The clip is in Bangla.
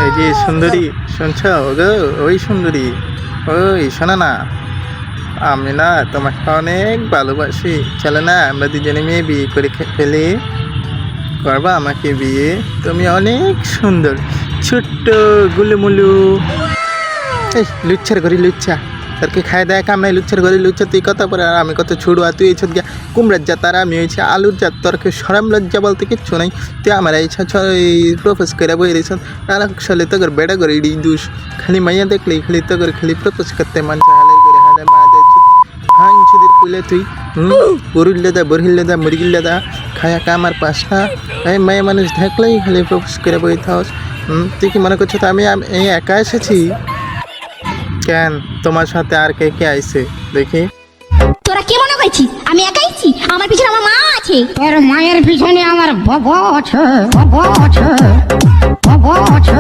এই যে সুন্দরী, শুনছ গো? ওই সুন্দরী, ওই শোনো না, আমি না তোমাকে অনেক ভালোবাসি। চলো না আমরা দুজনে মেয়ে বিয়ে করে ফেলি। করবা আমাকে বিয়ে? তুমি অনেক সুন্দর, ছোট্ট গুলুমুলু। এই লুচ্ছার ঘরে লুচ্ছা, তোর কি খায় দেয় কাম নাই? লুচ্ছার ঘরে লুচ্ছা, তুই কত পরে আর আমি কত ছুড়ু, আর তুই এই গিয়া কুমড়ার জাত আর আমি হয়েছে আলুর জাত। তোর কি সরম লজ্জা বলতে কিচ্ছু নাই? তুই আমার এই প্রপোজ করে বই রেছ আর আসলে তোর বেড়া করে ইডি দুষ। খালি মাইয়া দেখলেই খালি তোর খালি প্রপোজ করতে মান হালের করে হালে মা দে হাঁচুদের কুলে তুই বরুল্লে দা বরহিল্লে দা মুরগিল্লে দা খায়া কামার পাস না। এই মেয়ে মানুষ দেখলেই খালি প্রপোজ করে বই থাস। তুই কি মনে করছো তো আমি এই একা এসেছি? কেন, তোমার সাথে আর কে কে আইছে দেখি? তোরা কি মনে করছিস আমি একাইছি? আমার পিছনে আমার মা আছে। তোর মায়ের পিছনে আমার বাবা আছে, বাবা আছে, বাবা আছে।